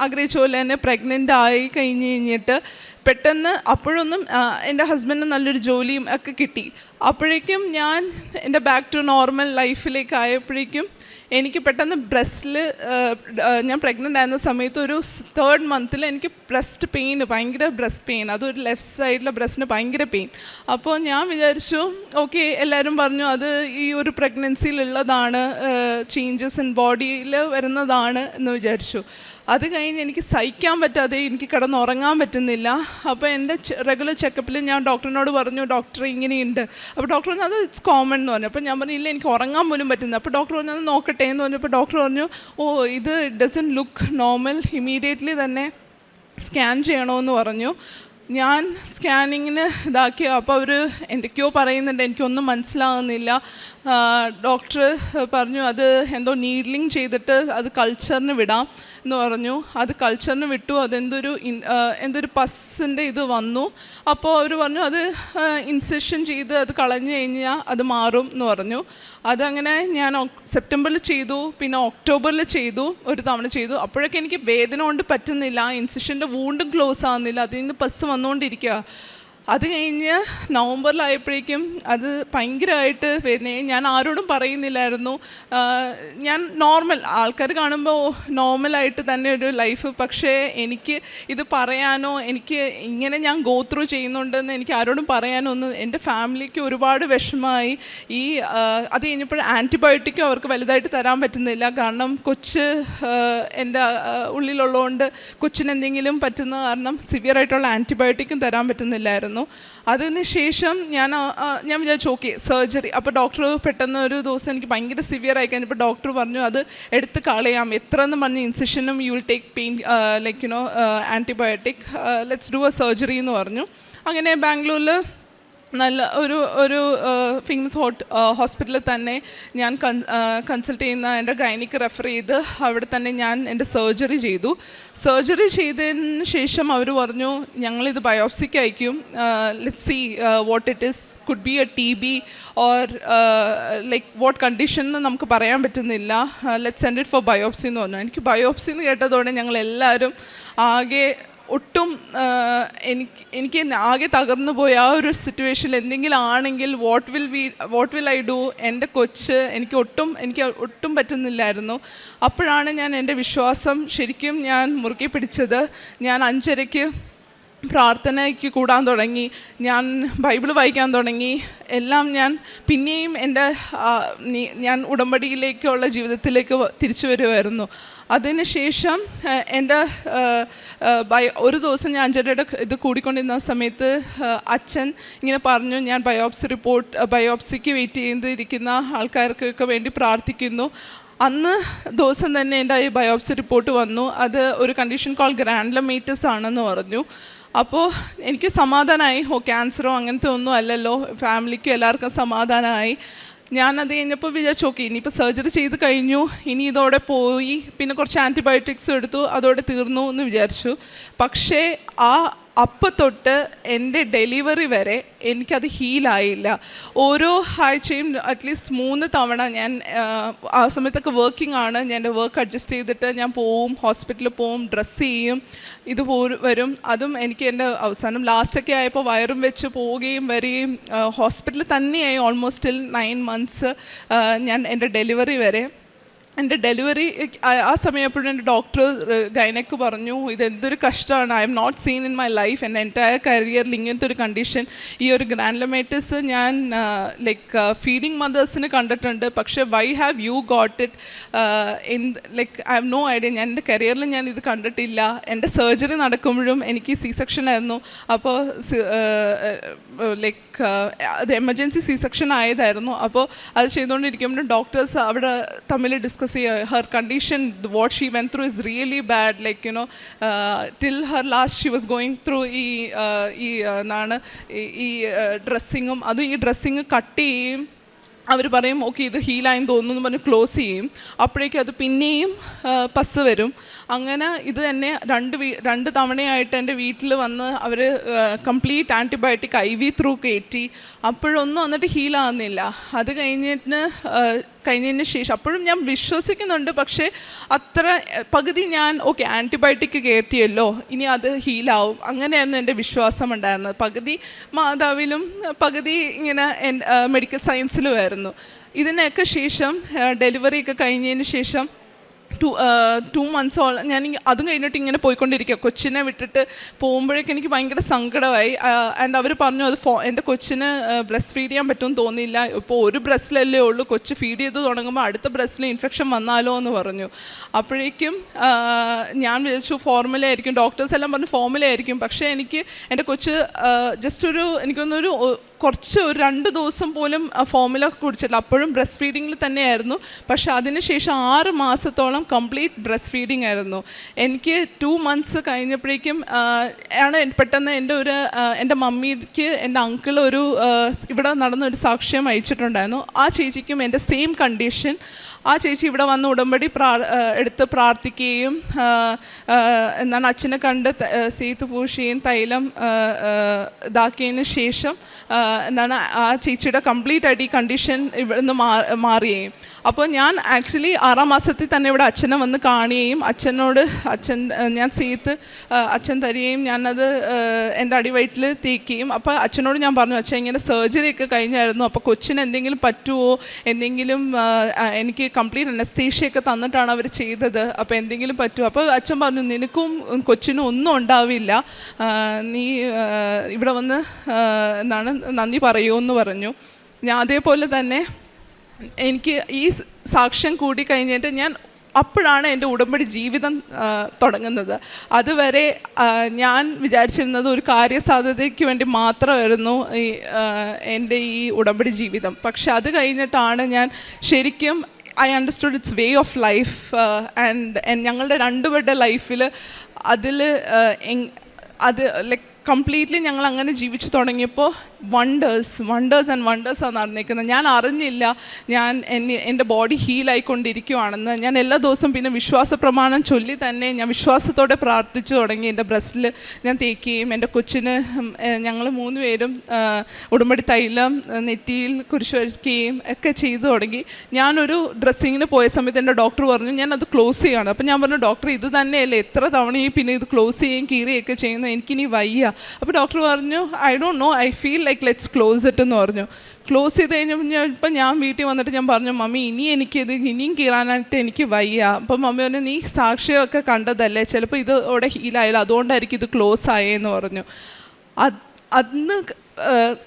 S3: ആഗ്രഹിച്ച പോലെ തന്നെ പ്രഗ്നൻ്റ് ആയി കഴിഞ്ഞിട്ട് പെട്ടെന്ന് അപ്പോഴൊന്നും എൻ്റെ ഹസ്ബൻഡിന് നല്ലൊരു ജോലിയും ഒക്കെ കിട്ടി. അപ്പോഴേക്കും ഞാൻ എൻ്റെ ബാക്ക് ടു നോർമൽ ലൈഫിലേക്ക് ആയപ്പോഴേക്കും എനിക്ക് പെട്ടെന്ന് ബ്രസ്റ്റിൽ, ഞാൻ പ്രഗ്നൻ്റ് ആയിരുന്ന സമയത്ത് ഒരു 3rd മന്തിൽ എനിക്ക് ബ്രസ്റ്റ് പെയിൻ, ഭയങ്കര ബ്രസ്റ്റ് പെയിൻ, അതൊരു ലെഫ്റ്റ് സൈഡിലെ ബ്രസ്റ്റിന് ഭയങ്കര പെയിൻ. അപ്പോൾ ഞാൻ വിചാരിച്ചു ഓക്കെ, എല്ലാവരും പറഞ്ഞു അത് ഈ ഒരു പ്രഗ്നൻസിയിലുള്ളതാണ്, ചേഞ്ചസ് ഇൻ ബോഡിയിൽ വരുന്നതാണ് എന്ന് വിചാരിച്ചു. അത് കഴിഞ്ഞ് എനിക്ക് സഹിക്കാൻ പറ്റാതെ എനിക്ക് കിടന്നുറങ്ങാൻ പറ്റുന്നില്ല. അപ്പോൾ എൻ്റെ റെഗുലർ ചെക്കപ്പിൽ ഞാൻ ഡോക്ടറിനോട് പറഞ്ഞു, ഡോക്ടർ ഇങ്ങനെയുണ്ട്. അപ്പോൾ ഡോക്ടർ പറഞ്ഞു അത് ഇറ്റ്സ് കോമൺ എന്ന് പറഞ്ഞു. അപ്പോൾ ഞാൻ പറഞ്ഞു ഇല്ല, എനിക്ക് ഉറങ്ങാൻ പോലും പറ്റുന്നത്. അപ്പോൾ ഡോക്ടർ പറഞ്ഞു അത് നോക്കട്ടെ എന്ന് പറഞ്ഞപ്പോൾ ഡോക്ടർ പറഞ്ഞു ഇത് ഡസൻ ലുക്ക് നോർമൽ, ഇമീഡിയറ്റ്ലി തന്നെ സ്കാൻ ചെയ്യണമെന്ന് പറഞ്ഞു. ഞാൻ സ്കാനിങ്ങിന് ഇതാക്കി. അപ്പോൾ അവർ എന്തൊക്കെയോ പറയുന്നുണ്ട്, എനിക്കൊന്നും മനസ്സിലാകുന്നില്ല. ഡോക്ടർ പറഞ്ഞു അത് എന്തോ നീഡ്ലിങ് ചെയ്തിട്ട് അത് കൾച്ചറിന് വിടാം എന്ന് പറഞ്ഞു. അത് കൾച്ചറിന് വിട്ടു. എന്തൊരു പസ്സിൻ്റെ ഇത് വന്നു. അപ്പോൾ അവർ പറഞ്ഞു അത് ഇൻസെഷൻ ചെയ്ത് അത് കളഞ്ഞു കഴിഞ്ഞാൽ അത് മാറും എന്ന് പറഞ്ഞു. അതങ്ങനെ ഞാൻ സെപ്റ്റംബറിൽ ചെയ്തു, പിന്നെ ഒക്ടോബറിൽ ചെയ്തു, ഒരു തവണ ചെയ്തു. അപ്പോഴൊക്കെ എനിക്ക് വേദന കൊണ്ട് പറ്റുന്നില്ല, ഇൻസെഷൻ്റെ വൂണ്ടും ക്ലോസ് ആകുന്നില്ല, അതിൽ നിന്ന് പസ് വന്നുകൊണ്ടിരിക്കുക. അത് കഴിഞ്ഞ് നവംബറിലായപ്പോഴേക്കും അത് ഭയങ്കരമായിട്ട് ഞാൻ ആരോടും പറയുന്നില്ലായിരുന്നു. ഞാൻ നോർമൽ ആൾക്കാർ കാണുമ്പോൾ നോർമലായിട്ട് തന്നെ ഒരു ലൈഫ്, പക്ഷേ എനിക്ക് ഇത് പറയാനോ എനിക്ക് ഇങ്ങനെ ഞാൻ ഗോ ത്രൂ ചെയ്യുന്നുണ്ടെന്ന് എനിക്ക് ആരോടും പറയാനോ ഒന്നും, എൻ്റെ ഫാമിലിക്ക് ഒരുപാട് വിഷമമായി. അത് കഴിഞ്ഞപ്പോൾ ആൻറ്റിബയോട്ടിക്കും അവർക്ക് വലുതായിട്ട് തരാൻ പറ്റുന്നില്ല, കാരണം കൊച്ച് എൻ്റെ ഉള്ളിലുള്ളതുകൊണ്ട് കൊച്ചിനെന്തെങ്കിലും പറ്റുന്ന കാരണം സിവിയറായിട്ടുള്ള ആൻറ്റിബയോട്ടിക്കും തരാൻ പറ്റുന്നില്ലായിരുന്നു. അതിനുശേഷം ഞാൻ വിചാരിച്ചു ഓക്കെ സർജറി. അപ്പോൾ ഡോക്ടർ പെട്ടെന്ന് ഒരു ദിവസം എനിക്ക് ഭയങ്കര സിവിയർ ആയി കഴിഞ്ഞപ്പോൾ ഡോക്ടർ പറഞ്ഞു അത് എടുത്ത് കളയാം, എത്ര എന്ന് പറഞ്ഞ് ഇൻസിഷനും you will take pain like you know antibiotic, let's do a surgery എന്ന് പറഞ്ഞു. അങ്ങനെ ബാംഗ്ലൂരിൽ നല്ല ഒരു ഫേമസ് ഹോസ്പിറ്റലിൽ തന്നെ ഞാൻ കൺസൾട്ട് ചെയ്യുന്ന എൻ്റെ ഗൈനിക്ക് റെഫർ ചെയ്ത് അവിടെ തന്നെ ഞാൻ എൻ്റെ സർജറി ചെയ്തു. സർജറി ചെയ്തതിന് ശേഷം അവർ പറഞ്ഞു ഞങ്ങളിത് ബയോപ്സിക്ക് അയക്കും, let's see what it is, could be a TB or like what condition എന്ന് നമുക്ക് പറയാൻ പറ്റുന്നില്ല, let's send it for biopsy എന്ന് പറഞ്ഞു. എനിക്ക് ബയോപ്സി എന്ന് കേട്ടതോടെ ഞങ്ങളെല്ലാവരും ആകെ ഒട്ടും എനിക്ക് ആകെ തകർന്നു പോയ ആ ഒരു സിറ്റുവേഷനിൽ എന്തെങ്കിലും ആണെങ്കിൽ വാട്ട് വിൽ ഐ ഡു, എൻ്റെ കൊച്ച് എനിക്ക് ഒട്ടും പറ്റുന്നില്ലായിരുന്നു. അപ്പോഴാണ് ഞാൻ എൻ്റെ വിശ്വാസം ശരിക്കും ഞാൻ മുറുകെ പിടിച്ചത്. ഞാൻ 5:30 പ്രാർത്ഥനയ്ക്ക് കൂടാൻ തുടങ്ങി, ഞാൻ ബൈബിൾ വായിക്കാൻ തുടങ്ങി, എല്ലാം ഞാൻ പിന്നെയും ഞാൻ ഉടമ്പടിയിലേക്കുള്ള ജീവിതത്തിലേക്ക് തിരിച്ചു വരുമായിരുന്നു. അതിനുശേഷം എൻ്റെ ഒരു ദിവസം ഞാൻ 5:30 ഇത് കൂടിക്കൊണ്ടിരുന്ന സമയത്ത് അച്ഛൻ ഇങ്ങനെ പറഞ്ഞു, ഞാൻ ബയോപ്സിക്ക് വെയിറ്റ് ചെയ്തിരിക്കുന്ന ആൾക്കാർക്കൊക്കെ വേണ്ടി പ്രാർത്ഥിക്കുന്നു. അന്ന് ദിവസം തന്നെ എൻ്റെ ഈ ബയോപ്സി റിപ്പോർട്ട് വന്നു. അത് ഒരു കണ്ടീഷൻ കോൾ ഗ്രാനുലോമേറ്റസ് ആണെന്ന് പറഞ്ഞു. അപ്പോൾ എനിക്ക് സമാധാനമായി, ക്യാൻസറോ അങ്ങനത്തെ ഒന്നും അല്ലല്ലോ, ഫാമിലിക്കും എല്ലാവർക്കും സമാധാനമായി. ഞാനത് കഴിഞ്ഞപ്പോൾ വിചാരിച്ചു ഓക്കെ ഇനിയിപ്പോൾ സർജറി ചെയ്ത് കഴിഞ്ഞു, ഇനി ഇതോടെ പോയി, പിന്നെ കുറച്ച് ആൻറ്റിബയോട്ടിക്സും എടുത്തു, അതോടെ തീർന്നു എന്ന് വിചാരിച്ചു. പക്ഷേ അപ്പം തൊട്ട് എൻ്റെ ഡെലിവറി വരെ എനിക്കത് ഹീലായില്ല. ഓരോ ആഴ്ചയും അറ്റ്ലീസ്റ്റ് 3 തവണ ഞാൻ ആ സമയത്തൊക്കെ വർക്കിംഗ് ആണ്, ഞാൻ എൻ്റെ വർക്ക് അഡ്ജസ്റ്റ് ചെയ്തിട്ട് ഞാൻ പോവും, ഹോസ്പിറ്റലിൽ പോവും, ഡ്രസ്സ് ചെയ്യും, ഇത് വരും. അതും എനിക്ക് എൻ്റെ അവസാനം ലാസ്റ്റൊക്കെ ആയപ്പോൾ വയറും വെച്ച് പോവുകയും വരികയും ഹോസ്പിറ്റലിൽ തന്നെയായി ഓൾമോസ്റ്റ് ടിൽ 9 months ഞാൻ എൻ്റെ ഡെലിവറി വരെ. എൻ്റെ ഡെലിവറി ആ സമയപ്പോഴും എൻ്റെ ഡോക്ടർ ഗൈനക്ക് പറഞ്ഞു ഇതെന്തൊരു കഷ്ടമാണ്, I am not seen in my life, എൻ്റെ എൻറ്റയർ കരിയറിൽ ഇങ്ങനത്തെ ഒരു കണ്ടീഷൻ. ഈ ഒരു ഗ്രാനുലോമേറ്റസ് ഞാൻ ലൈക്ക് ഫീഡിങ് മദേഴ്സിന് കണ്ടിട്ടുണ്ട്, പക്ഷേ why have you got it like I have no idea. ഞാൻ എൻ്റെ കരിയറിൽ ഞാൻ ഇത് കണ്ടിട്ടില്ല. എൻ്റെ സർജറി നടക്കുമ്പോഴും എനിക്ക് C-section ആയിരുന്നു. അപ്പോൾ ലൈക്ക് അത് എമർജൻസി C-section ആയതായിരുന്നു. അപ്പോൾ അത് ചെയ്തുകൊണ്ടിരിക്കുമ്പോൾ ഡോക്ടേഴ്സ് അവിടെ തമ്മിൽ ഡിസ്കസ് ചെയ്യുക, Har condition what she went through is really bad, like you know till Har last she was going through ഈ ഡ്രസ്സിങ്ങും. അതും ഈ ഡ്രസ്സിങ് കട്ട് ചെയ്യും, അവർ പറയും ഓക്കെ ഇത് ഹീലായെന്ന് തോന്നുന്നു എന്ന് പറഞ്ഞ് ക്ലോസ് ചെയ്യും. അപ്പോഴേക്കും അത് പിന്നെയും പസ് വരും. അങ്ങനെ ഇത് തന്നെ 2 തവണയായിട്ട് എൻ്റെ വീട്ടിൽ വന്ന് അവർ കംപ്ലീറ്റ് ആൻറ്റിബയോട്ടിക് IV ത്രൂ കയറ്റി. അപ്പോഴൊന്നും വന്നിട്ട് ഹീലാകുന്നില്ല. അത് കഴിഞ്ഞതിന് ശേഷം അപ്പോഴും ഞാൻ വിശ്വസിക്കുന്നുണ്ട്, പക്ഷേ അത്ര പകുതി ഞാൻ ആൻറ്റിബയോട്ടിക് കയറ്റിയല്ലോ, ഇനി അത് ഹീലാവും, അങ്ങനെയായിരുന്നു എൻ്റെ വിശ്വാസം ഉണ്ടായിരുന്നത്. പകുതി മാതാവിലും പകുതി ഇങ്ങനെ മെഡിക്കൽ സയൻസിലും ആയിരുന്നു. ഇതിനൊക്കെ ശേഷം ഡെലിവറിയൊക്കെ കഴിഞ്ഞതിന് ശേഷം 2 months ഞാൻ അതും കഴിഞ്ഞിട്ട് ഇങ്ങനെ പോയിക്കൊണ്ടിരിക്കുക. കൊച്ചിനെ വിട്ടിട്ട് പോകുമ്പോഴേക്കും എനിക്ക് ഭയങ്കര സങ്കടമായി. ആൻഡ് അവർ പറഞ്ഞു അത് എൻ്റെ കൊച്ചിന് ബ്രസ്റ്റ് ഫീഡ് ചെയ്യാൻ പറ്റുമെന്ന് തോന്നിയില്ല, ഇപ്പോൾ ഒരു ബ്രസ്റ്റിലല്ലേ ഉള്ളൂ, കൊച്ച് ഫീഡ് ചെയ്ത് തുടങ്ങുമ്പോൾ അടുത്ത ബ്രസ്റ്റിൽ ഇൻഫെക്ഷൻ വന്നാലോ എന്ന് പറഞ്ഞു. അപ്പോഴേക്കും ഞാൻ വിചാരിച്ചു ഫോർമുല ആയിരിക്കും, ഡോക്ടേഴ്സ് എല്ലാം പറഞ്ഞു ഫോർമുല ആയിരിക്കും. പക്ഷേ എൻ്റെ കൊച്ച് ജസ്റ്റ് എനിക്കൊന്നൊരു കുറച്ച് 2 ദിവസം പോലും ഫോർമുല കുടിച്ചിട്ടില്ല. അപ്പോഴും ബ്രസ്റ്റ് ഫീഡിങ്ങിൽ തന്നെയായിരുന്നു. പക്ഷേ അതിനുശേഷം 6 മാസത്തോളം കംപ്ലീറ്റ് ബ്രസ്റ്റ് ഫീഡിങ് ആയിരുന്നു. എനിക്ക് 2 months കഴിഞ്ഞപ്പോഴേക്കും ആണ് പെട്ടെന്ന് എൻ്റെ മമ്മിക്ക് എൻ്റെ അങ്കിൾ ഇവിടെ നടന്നൊരു സാക്ഷ്യം അയച്ചിട്ടുണ്ടായിരുന്നു. ആ ചേച്ചിക്കും എൻ്റെ സെയിം കണ്ടീഷൻ ആ ചേച്ചി ഇവിടെ വന്ന് ഉടമ്പടി എടുത്ത് പ്രാർത്ഥിക്കുകയും എന്താണ് അച്ഛനെ കണ്ട് സീത്ത് പൂശുകയും തൈലം ഇതാക്കിയതിന് ശേഷം എന്താണ് ആ ചേച്ചിയുടെ കംപ്ലീറ്റ് ആയിട്ട് ഈ കണ്ടീഷൻ ഇവിടുന്ന് മാറുകയും. അപ്പോൾ ഞാൻ ആക്ച്വലി 6-ാം മാസത്തിൽ തന്നെ ഇവിടെ അച്ഛനെ വന്ന് കാണുകയും ഞാൻ സീത്ത് അച്ഛൻ തരികയും ഞാനത് എൻ്റെ അടിവയറ്റിൽ തേക്കുകയും. അപ്പോൾ അച്ഛനോട് ഞാൻ പറഞ്ഞു, അച്ഛൻ ഇങ്ങനെ സർജറി ഒക്കെ കഴിഞ്ഞായിരുന്നു, അപ്പോൾ കൊച്ചിന് എന്തെങ്കിലും പറ്റുമോ, എന്തെങ്കിലും എനിക്ക് കംപ്ലീറ്റ് അനസ്തേഷ്യൊക്കെ തന്നിട്ടാണ് അവർ ചെയ്തത്, അപ്പോൾ എന്തെങ്കിലും പറ്റുമോ? അപ്പോൾ അച്ഛൻ പറഞ്ഞു, നിനക്കും കൊച്ചിനും ഒന്നും ഉണ്ടാവില്ല, നീ ഇവിടെ വന്ന് എന്താണ് നന്ദി പറയുമെന്ന് പറഞ്ഞു. ഞാൻ അതേപോലെ തന്നെ എനിക്ക് ഈ സാക്ഷ്യം കൂടി കഴിഞ്ഞിട്ട് അപ്പോഴാണ് എൻ്റെ ഉടമ്പടി ജീവിതം തുടങ്ങുന്നത്. അതുവരെ ഞാൻ വിചാരിച്ചിരുന്നത് ഒരു കാര്യസാധ്യതയ്ക്ക് വേണ്ടി മാത്രമായിരുന്നു എൻ്റെ ഈ ഉടമ്പടി ജീവിതം. പക്ഷെ അത് കഴിഞ്ഞിട്ടാണ് ഞാൻ ശരിക്കും I understood it's way of life. And ഞങ്ങളുടെ രണ്ടുപേരുടെ ലൈഫിൽ അത് ലൈക്ക് കംപ്ലീറ്റ്ലി ഞങ്ങൾ അങ്ങനെ ജീവിച്ചു തുടങ്ങിയപ്പോൾ വണ്ടേഴ്സ് ആണ് നടന്നിരിക്കുന്നത്. ഞാൻ അറിഞ്ഞില്ല എൻ്റെ ബോഡി ഹീലായിക്കൊണ്ടിരിക്കുവാണെന്ന്. ഞാൻ എല്ലാ ദിവസവും പിന്നെ വിശ്വാസ പ്രമാണം ചൊല്ലി തന്നെ ഞാൻ വിശ്വാസത്തോടെ പ്രാർത്ഥിച്ചു തുടങ്ങി. എൻ്റെ ബ്രസ്റ്റിൽ ഞാൻ തേക്കുകയും എൻ്റെ കൊച്ചിന് ഞങ്ങൾ 3 പേരും ഉടമ്പടി തൈലം നെറ്റിയിൽ കുരിശ് വരയ്ക്കുകയും ഒക്കെ ചെയ്തു തുടങ്ങി. ഞാനൊരു ഡ്രസ്സിങ്ങിന് പോയ സമയത്ത് എൻ്റെ ഡോക്ടർ പറഞ്ഞു ഞാനത് ക്ലോസ് ചെയ്യാണ്. അപ്പോൾ ഞാൻ പറഞ്ഞു, ഡോക്ടർ ഇത് തന്നെയല്ലേ എത്ര തവണയും പിന്നെ ഇത് ക്ലോസ് ചെയ്യുകയും കീറുകയൊക്കെ ചെയ്യുന്നു, എനിക്കിനി വയ്യ. അപ്പോൾ ഡോക്ടർ പറഞ്ഞു, I don't no, I feel like let's close it എന്ന് പറഞ്ഞു. ക്ലോസ് ചെയ്ത് കഴിഞ്ഞപ്പോൾ ഞാൻ വീട്ടിൽ വന്നിട്ട് ഞാൻ പറഞ്ഞു, മമ്മി ഇനിയും കീറാനായിട്ട് എനിക്ക് വയ്യ. അപ്പം മമ്മി പറഞ്ഞു, നീ സാക്ഷ്യമൊക്കെ കണ്ടതല്ലേ, ചിലപ്പോൾ ഇത് ഇവിടെ ഹീലായാലും അതുകൊണ്ടായിരിക്കും ഇത് ക്ലോസ് ആയെന്ന് പറഞ്ഞു. അന്ന്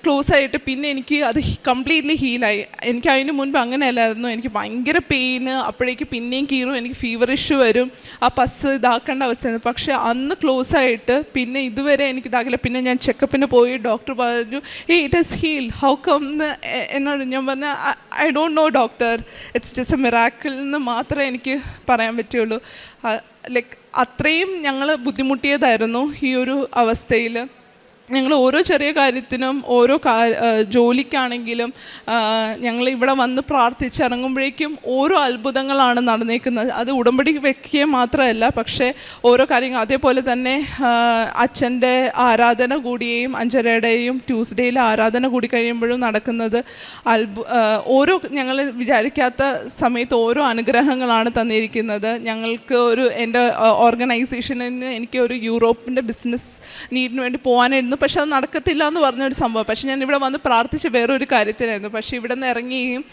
S3: ക്ലോസ് ആയിട്ട് പിന്നെ എനിക്ക് അത് കംപ്ലീറ്റ്ലി ഹീലായി. എനിക്ക് അതിന് മുൻപ് അങ്ങനെയല്ലായിരുന്നു. എനിക്ക് ഭയങ്കര പെയിന്, അപ്പോഴേക്ക് പിന്നെയും കീറും, എനിക്ക് ഫീവർ ഇഷ്യൂ വരും, ആ പസ് ഇതാക്കേണ്ട അവസ്ഥയായിരുന്നു. പക്ഷേ അന്ന് ക്ലോസ് ആയിട്ട് പിന്നെ ഇതുവരെ എനിക്ക് ഇതാക്കില്ല. പിന്നെ ഞാൻ ചെക്കപ്പിന് പോയി, ഡോക്ടർ പറഞ്ഞു it is heal, how come എന്നോട് ഞാൻ പറഞ്ഞു, I don't know doctor, it's just a miracle എന്ന് മാത്രമേ എനിക്ക് പറയാൻ പറ്റുള്ളൂ. ലൈക്ക് അത്രയും ഞങ്ങൾ ബുദ്ധിമുട്ടിയതായിരുന്നു ഈ ഒരു അവസ്ഥയിൽ. ഞങ്ങൾ ഓരോ ചെറിയ കാര്യത്തിനും ജോലിക്കാണെങ്കിലും ഞങ്ങൾ ഇവിടെ വന്ന് പ്രാർത്ഥിച്ചിറങ്ങുമ്പോഴേക്കും ഓരോ അത്ഭുതങ്ങളാണ് നടന്നേക്കുന്നത്. അത് ഉടമ്പടി വെക്കുക മാത്രമല്ല, പക്ഷേ ഓരോ കാര്യങ്ങൾ. അതേപോലെ തന്നെ അച്ഛൻ്റെ ആരാധന കൂടിയും 5:30 ട്യൂസ്ഡേയിൽ ആരാധന കൂടി കഴിയുമ്പോഴും നടക്കുന്നത് ഓരോ ഞങ്ങൾ വിചാരിക്കാത്ത സമയത്ത് ഓരോ അനുഗ്രഹങ്ങളാണ് തന്നിരിക്കുന്നത്. ഞങ്ങൾക്ക് എൻ്റെ ഓർഗനൈസേഷനിൽ നിന്ന് എനിക്ക് ഒരു യൂറോപ്പിൻ്റെ ബിസിനസ് നീഡിന് വേണ്ടി പോകാനായിരുന്നു. പക്ഷെ അത് നടക്കത്തില്ല എന്ന് പറഞ്ഞൊരു സംഭവം. പക്ഷെ ഞാൻ ഇവിടെ വന്ന് പ്രാർത്ഥിച്ച് വേറൊരു കാര്യത്തിനായിരുന്നു. പക്ഷേ ഇവിടെ നിന്ന് ഇറങ്ങിയും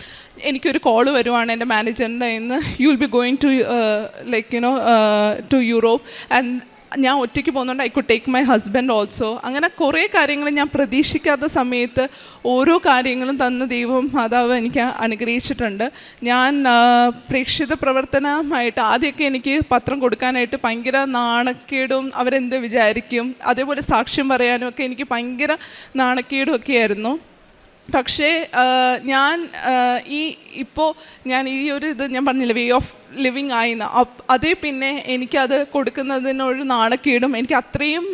S3: എനിക്കൊരു കോള് വരുവാണ് എൻ്റെ മാനേജറിൻ്റെ കയ്യിൽ, you will be going to to Europe and ഞാൻ ഒറ്റയ്ക്ക് പോകുന്നുണ്ട്, I could take my husband also. അങ്ങനെ കുറേ കാര്യങ്ങൾ ഞാൻ പ്രതീക്ഷിക്കാത്ത സമയത്ത് ഓരോ കാര്യങ്ങളും തന്ന ദൈവം മാതാവ് എനിക്ക് അനുഗ്രഹിച്ചിട്ടുണ്ട്. ഞാൻ പ്രേക്ഷിത പ്രവർത്തനമായിട്ട് ആദ്യമൊക്കെ എനിക്ക് പത്രം കൊടുക്കാനായിട്ട് ഭയങ്കര നാണക്കേടും, അവരെന്ത് വിചാരിക്കും, അതേപോലെ സാക്ഷ്യം പറയാനും ഒക്കെ എനിക്ക് ഭയങ്കര നാണക്കേടും ഒക്കെ ആയിരുന്നു. പക്ഷേ ഞാൻ ഞാൻ ഈ ഒരു ഇത് ഞാൻ പറഞ്ഞില്ല, വേ ഓഫ് ലിവിങ് ആയിന്ന്, അതേ പിന്നെ എനിക്കത് കൊടുക്കുന്നതിനൊരു നാണക്കേടും, എനിക്ക് അത്രയും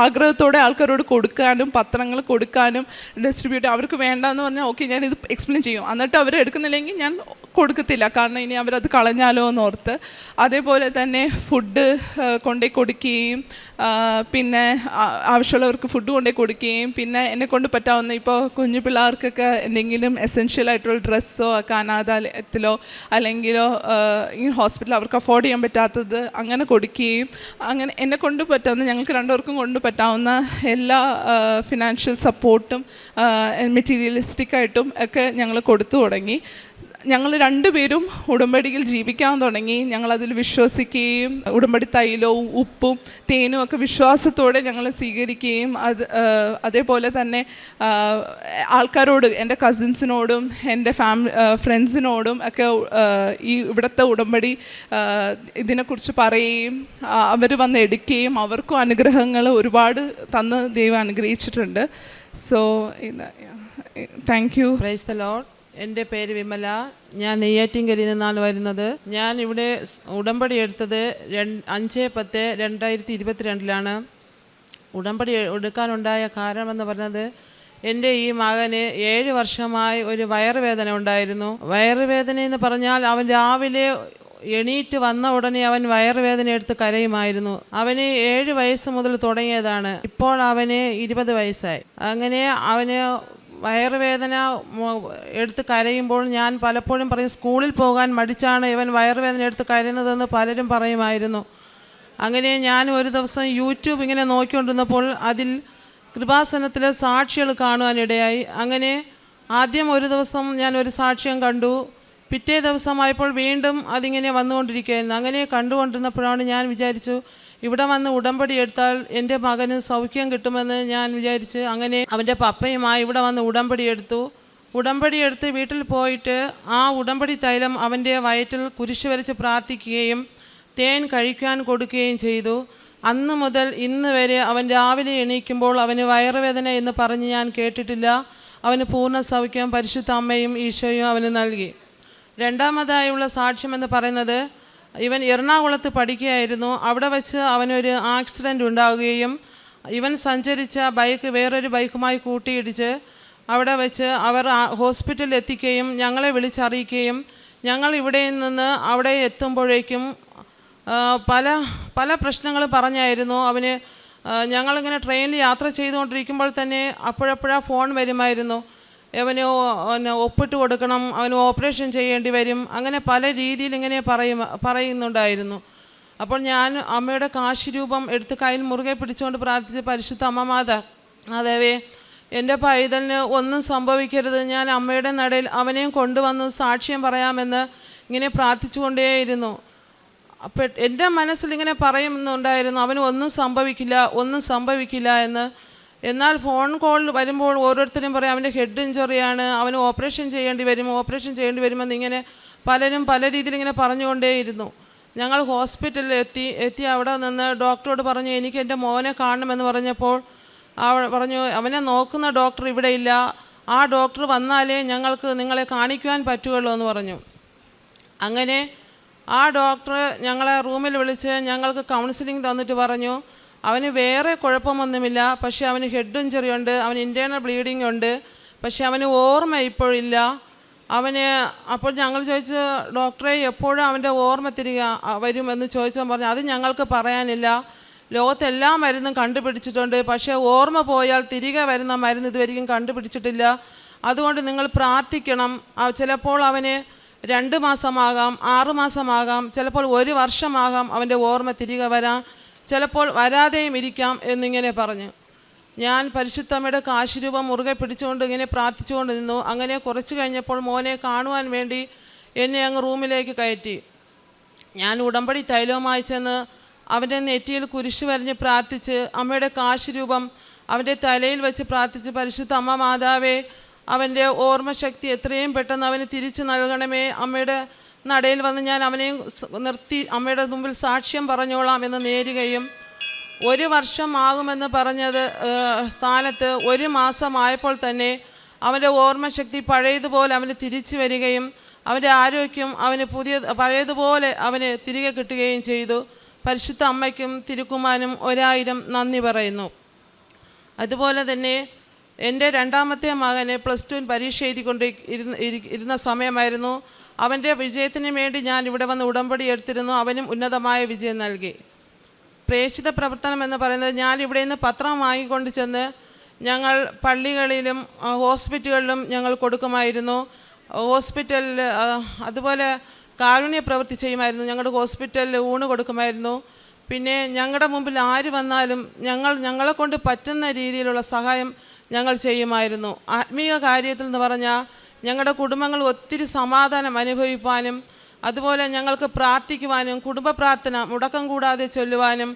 S3: ആഗ്രഹത്തോടെ ആൾക്കാരോട് കൊടുക്കാനും പത്രങ്ങൾ കൊടുക്കാനും ഡിസ്ട്രിബ്യൂട്ട്, അവർക്ക് വേണ്ടെന്ന് പറഞ്ഞാൽ ഓക്കെ ഞാനിത് എക്സ്പ്ലെയിൻ ചെയ്യും, എന്നിട്ട് അവർ എടുക്കുന്നില്ലെങ്കിൽ ഞാൻ കൊടുക്കത്തില്ല, കാരണം ഇനി അവരത് കളഞ്ഞാലോ എന്നോർത്ത്. അതേപോലെ തന്നെ ഫുഡ് കൊണ്ടേ കൊടുക്കുകയും പിന്നെ ആവശ്യമുള്ളവർക്ക് ഫുഡ് കൊണ്ടേ കൊടുക്കുകയും പിന്നെ എന്നെക്കൊണ്ട് പറ്റാവുന്ന ഇപ്പോൾ കുഞ്ഞു പിള്ളേർക്കൊക്കെ എന്തെങ്കിലും എസെൻഷ്യൽ ആയിട്ടുള്ള ഡ്രസ്സോ ഒക്കെ അനാഥാലയത്തിലോ അല്ലെങ്കിലോ ഈ ഹോസ്പിറ്റലിൽ അവർക്ക് അഫോർഡ് ചെയ്യാൻ പറ്റാത്തത് അങ്ങനെ കൊടുക്കുകയും അങ്ങനെ എന്നെക്കൊണ്ട് പറ്റാവുന്ന ഞങ്ങൾക്ക് രണ്ടുപേർക്കും കൊണ്ട് പറ്റാവുന്ന എല്ലാ ഫിനാൻഷ്യൽ സപ്പോർട്ടും മെറ്റീരിയലിസ്റ്റിക്കായിട്ടും ഒക്കെ ഞങ്ങൾ കൊടുത്തു തുടങ്ങി. ഞങ്ങൾ രണ്ടുപേരും ഉടമ്പടിയിൽ ജീവിക്കാൻ തുടങ്ങി. ഞങ്ങളതിൽ വിശ്വസിക്കുകയും ഉടമ്പടി തൈലവും ഉപ്പും തേനും ഒക്കെ വിശ്വാസത്തോടെ ഞങ്ങൾ സ്വീകരിക്കുകയും അതേപോലെ തന്നെ ആൾക്കാരോട്, എൻ്റെ കസിൻസിനോടും എൻ്റെ ഫ്രണ്ട്സിനോടും ഒക്കെ ഈ ഇവിടുത്തെ ഉടമ്പടി ഇതിനെക്കുറിച്ച് പറയുകയും അവർ വന്ന് എടുക്കുകയും അവർക്കും അനുഗ്രഹങ്ങൾ ഒരുപാട് തന്ന് ദൈവം അനുഗ്രഹിച്ചിട്ടുണ്ട്. So thank you.
S4: Praise the Lord. എൻ്റെ പേര് വിമല. ഞാൻ നെയ്യാറ്റിൻകരയിൽ നിന്നാണ് വരുന്നത്. ഞാൻ ഇവിടെ ഉടമ്പടി എടുത്തത് 5/10/2022 ഉടമ്പടി എടുക്കാനുണ്ടായ കാരണമെന്ന് പറഞ്ഞത് എൻ്റെ ഈ മകന് 7 വർഷമായി ഒരു വയറുവേദന ഉണ്ടായിരുന്നു. വയറുവേദന എന്ന് പറഞ്ഞാൽ അവൻ രാവിലെ എണീറ്റ് വന്ന ഉടനെ അവൻ വയറുവേദന എടുത്ത് കരയുമായിരുന്നു. അവന് 7 വയസ്സ് മുതൽ തുടങ്ങിയതാണ്. ഇപ്പോൾ അവന് 20 വയസ്സായി. അങ്ങനെ അവന് വയറുവേദന എടുത്ത് കരയുമ്പോൾ ഞാൻ പലപ്പോഴും പറയും, സ്കൂളിൽ പോകാൻ മടിച്ചാണ് ഇവൻ വയറുവേദന എടുത്ത് കരയുന്നതെന്ന് പലരും പറയുമായിരുന്നു. അങ്ങനെ ഞാൻ ഒരു ദിവസം യൂട്യൂബ് ഇങ്ങനെ നോക്കിക്കൊണ്ടിരുന്നപ്പോൾ അതിൽ കൃപാസനത്തിലെ സാക്ഷികൾ കാണുവാനിടയായി. അങ്ങനെ ആദ്യം ഒരു ദിവസം ഞാൻ ഒരു സാക്ഷ്യം കണ്ടു. പിറ്റേ ദിവസമായപ്പോൾ വീണ്ടും അതിങ്ങനെ വന്നുകൊണ്ടിരിക്കുകയായിരുന്നു. അങ്ങനെ കണ്ടുകൊണ്ടിരുന്നപ്പോഴാണ് ഞാൻ വിചാരിച്ചു, ഇവിടെ വന്ന് ഉടമ്പടി എടുത്താൽ എൻ്റെ മകന് സൗഖ്യം കിട്ടുമെന്ന് ഞാൻ വിചാരിച്ച് അങ്ങനെ അവൻ്റെ പപ്പയുമായി ഇവിടെ വന്ന് ഉടമ്പടി എടുത്ത് വീട്ടിൽ പോയിട്ട് ആ ഉടമ്പടി തൈലം അവൻ്റെ വയറ്റിൽ കുരിശ് വരച്ച് പ്രാർത്ഥിക്കുകയും തേൻ കഴിക്കാൻ കൊടുക്കുകയും ചെയ്തു. അന്ന് മുതൽ ഇന്ന് വരെ അവൻ രാവിലെ എണീക്കുമ്പോൾ അവന് വയറുവേദന എന്ന് പറഞ്ഞ് ഞാൻ കേട്ടിട്ടില്ല. അവന് പൂർണ്ണ സൗഖ്യം പരിശുദ്ധ അമ്മയും ഈശോയും അവന് നൽകി. രണ്ടാമതായുള്ള സാക്ഷ്യം എന്ന് പറയുന്നത്, ഇവൻ എറണാകുളത്ത് പഠിക്കുകയായിരുന്നു. അവിടെ വെച്ച് അവനൊരു ആക്സിഡൻ്റ് ഉണ്ടാവുകയും ഇവൻ സഞ്ചരിച്ച ബൈക്ക് വേറൊരു ബൈക്കുമായി കൂട്ടിയിടിച്ച് അവിടെ വെച്ച് അവർ ഹോസ്പിറ്റലിൽ എത്തിക്കുകയും ഞങ്ങളെ വിളിച്ചറിയിക്കുകയും ഞങ്ങൾ ഇവിടെ നിന്ന് അവിടെ എത്തുമ്പോഴേക്കും പല പ്രശ്നങ്ങൾ പറഞ്ഞായിരുന്നു അവന്. ഞങ്ങളിങ്ങനെ ട്രെയിനിൽ യാത്ര ചെയ്തുകൊണ്ടിരിക്കുമ്പോൾ തന്നെ അപ്പോഴപ്പോഴാ ഫോൺ വരുമായിരുന്നു, അവന് ഒപ്പിട്ട് കൊടുക്കണം, അവന് ഓപ്പറേഷൻ ചെയ്യേണ്ടി വരും, അങ്ങനെ പല രീതിയിൽ ഇങ്ങനെ പറയുന്നുണ്ടായിരുന്നു. അപ്പോൾ ഞാൻ അമ്മയുടെ കാശിരൂപം എടുത്ത് കയ്യിൽ മുറുകെ പിടിച്ചുകൊണ്ട് പ്രാർത്ഥിച്ച്, പരിശുദ്ധ അമ്മ മാതാവേ, എൻ്റെ പൈതലിന് ഒന്നും സംഭവിക്കരുത്, ഞാൻ അമ്മയുടെ നടയിൽ അവനെയും കൊണ്ടുവന്ന് സാക്ഷ്യം പറയാമെന്ന് ഇങ്ങനെ പ്രാർത്ഥിച്ചുകൊണ്ടേയിരുന്നു. അപ്പം എൻ്റെ മനസ്സിലിങ്ങനെ പറയുന്നുണ്ടായിരുന്നു, അവന് ഒന്നും സംഭവിക്കില്ല എന്ന്. എന്നാൽ ഫോൺ കോൾ വരുമ്പോൾ ഓരോരുത്തരും പറയും അവൻ്റെ ഹെഡ് ഇഞ്ചുറിയാണ്, അവന് ഓപ്പറേഷൻ ചെയ്യേണ്ടി വരുമെന്ന് ഇങ്ങനെ പലരും പല രീതിയിൽ ഇങ്ങനെ പറഞ്ഞുകൊണ്ടേയിരുന്നു. ഞങ്ങൾ ഹോസ്പിറ്റലിൽ എത്തി അവിടെ നിന്ന് ഡോക്ടറോട് പറഞ്ഞു, എനിക്ക് എൻ്റെ മോനെ കാണണമെന്ന് പറഞ്ഞപ്പോൾ പറഞ്ഞു, അവനെ നോക്കുന്ന ഡോക്ടർ ഇവിടെ ഇല്ല, ആ ഡോക്ടർ വന്നാലേ ഞങ്ങൾക്ക് നിങ്ങളെ കാണിക്കുവാൻ പറ്റുകയുള്ളൂ എന്ന് പറഞ്ഞു. അങ്ങനെ ആ ഡോക്ടർ ഞങ്ങളെ റൂമിൽ വിളിച്ച് ഞങ്ങൾക്ക് കൗൺസിലിംഗ് തന്നിട്ട് പറഞ്ഞു, അവന് വേറെ കുഴപ്പമൊന്നുമില്ല, പക്ഷേ അവന് ഹെഡ് ഇഞ്ചുറി ഉണ്ട്, അവന് ഇൻറ്റേർണൽ ബ്ലീഡിങ് ഉണ്ട്, പക്ഷേ അവന് ഓർമ്മ ഇപ്പോഴില്ല. അപ്പോൾ ഞങ്ങൾ ചോദിച്ചു, ഡോക്ടറെ എപ്പോഴും അവൻ്റെ ഓർമ്മ തിരികെ വരുമെന്ന് ചോദിച്ചാൽ പറഞ്ഞു, അത് ഞങ്ങൾക്ക് പറയാനില്ല, ലോകത്തെല്ലാ മരുന്നും കണ്ടുപിടിച്ചിട്ടുണ്ട്, പക്ഷേ ഓർമ്മ പോയാൽ തിരികെ വരുന്ന മരുന്ന് ഇതുവരെയും കണ്ടുപിടിച്ചിട്ടില്ല, അതുകൊണ്ട് നിങ്ങൾ പ്രാർത്ഥിക്കണം. ചിലപ്പോൾ അവന് 2 മാസമാകാം, 6 മാസമാകാം, ചിലപ്പോൾ 1 വർഷമാകാം അവൻ്റെ ഓർമ്മ തിരികെ വരാം, ചിലപ്പോൾ വരാതെയും ഇരിക്കാം എന്നിങ്ങനെ പറഞ്ഞു. ഞാൻ പരിശുദ്ധമ്മയുടെ കാശിരൂപം മുറുകെ പിടിച്ചുകൊണ്ട് ഇങ്ങനെ പ്രാർത്ഥിച്ചുകൊണ്ട് നിന്നു. അങ്ങനെ കുറച്ച് കഴിഞ്ഞപ്പോൾ മോനെ കാണുവാൻ വേണ്ടി എന്നെ അങ്ങ് റൂമിലേക്ക് കയറ്റി. ഞാൻ ഉടമ്പടി തൈലവുമായി ചെന്ന് അവൻ്റെ നെറ്റിയിൽ കുരിശ് വരഞ്ഞ് പ്രാർത്ഥിച്ച് അമ്മയുടെ കാശിരൂപം അവൻ്റെ തലയിൽ വെച്ച് പ്രാർത്ഥിച്ച്, പരിശുദ്ധ അമ്മ മാതാവേ, അവൻ്റെ ഓർമ്മശക്തി എത്രയും പെട്ടെന്ന് അവന് തിരിച്ചു നൽകണമേ, അമ്മയുടെ നടയിൽ വന്ന് ഞാൻ അവനെയും നിർത്തി അമ്മയുടെ മുമ്പിൽ സാക്ഷ്യം പറഞ്ഞോളാം എന്ന് നേരുകയും 1 വർഷം ആകുമെന്ന് പറഞ്ഞത് സ്ഥാനത്ത് 1 മാസമായപ്പോൾ തന്നെ അവൻ്റെ ഓർമ്മശക്തി പഴയതുപോലെ അവന് തിരിച്ചു വരികയും അവൻ്റെ ആരോഗ്യം അവന് പഴയതുപോലെ അവന് തിരികെ കിട്ടുകയും ചെയ്തു. പരിശുദ്ധ അമ്മയ്ക്കും തിരുക്കുമാനും 1000 നന്ദി പറയുന്നു. അതുപോലെ തന്നെ എൻ്റെ രണ്ടാമത്തെ മകന് +2 പരീക്ഷ എഴുതിക്കൊണ്ട് ഇരുന്ന സമയമായിരുന്നു. അവൻ്റെ വിജയത്തിന് വേണ്ടി ഞാൻ ഇവിടെ വന്ന് ഉടമ്പടി എടുത്തിരുന്നു. അവനും ഉന്നതമായ വിജയം നൽകി. പ്രേക്ഷിത പ്രവർത്തനം എന്ന് പറയുന്നത്, ഞാൻ ഇവിടെ നിന്ന് പത്രം വാങ്ങിക്കൊണ്ട് ചെന്ന് ഞങ്ങൾ പള്ളികളിലും ഹോസ്പിറ്റലുകളിലും ഞങ്ങൾ കൊടുക്കുമായിരുന്നു. ഹോസ്പിറ്റലിൽ അതുപോലെ കാരുണ്യ പ്രവൃത്തി ചെയ്യുമായിരുന്നു. ഞങ്ങളുടെ ഹോസ്പിറ്റലിൽ ഊണ് കൊടുക്കുമായിരുന്നു. പിന്നെ ഞങ്ങളുടെ മുമ്പിൽ ആര് വന്നാലും ഞങ്ങളെ കൊണ്ട് പറ്റുന്ന രീതിയിലുള്ള സഹായം ഞങ്ങൾ ചെയ്യുമായിരുന്നു. ആത്മീയ കാര്യത്തിൽ എന്ന് പറഞ്ഞാൽ ഞങ്ങളുടെ കുടുംബങ്ങൾ ഒത്തിരി സമാധാനം അനുഭവിപ്പാനും അതുപോലെ ഞങ്ങൾക്ക് പ്രാർത്ഥിക്കുവാനും കുടുംബ പ്രാർത്ഥന മുടക്കം കൂടാതെ ചൊല്ലുവാനും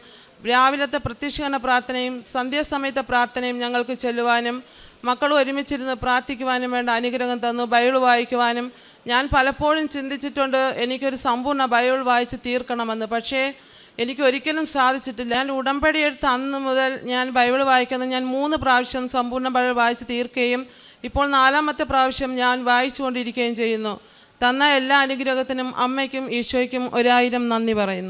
S4: രാവിലത്തെ പ്രത്യക്ഷീകരണ പ്രാർത്ഥനയും സന്ധ്യാസമയത്തെ പ്രാർത്ഥനയും ഞങ്ങൾക്ക് ചൊല്ലുവാനും മക്കൾ ഒരുമിച്ചിരുന്ന് പ്രാർത്ഥിക്കുവാനും വേണ്ട അനുഗ്രഹം തന്നു. ബൈബിൾ വായിക്കുവാനും ഞാൻ പലപ്പോഴും ചിന്തിച്ചിട്ടുണ്ട് എനിക്കൊരു സമ്പൂർണ്ണ ബൈബിൾ വായിച്ച് തീർക്കണമെന്ന്. പക്ഷേ എനിക്ക് ഒരിക്കലും സാധിച്ചിട്ടില്ല. ഞാൻ ഉടമ്പടി എടുത്ത അന്ന് മുതൽ ഞാൻ ബൈബിൾ വായിക്കുന്നത് ഞാൻ 3 പ്രാവശ്യം സമ്പൂർണ്ണ ബൈബിൾ വായിച്ച് തീർക്കുകയും ഇപ്പോൾ 4ാമത്തെ പ്രാവശ്യം ഞാൻ വായിച്ചു കൊണ്ടിരിക്കുകയും ചെയ്യുന്നു. തന്ന എല്ലാ അനുഗ്രഹത്തിനും അമ്മയ്ക്കും ഈശോയ്ക്കും 1000 നന്ദി പറയുന്നു.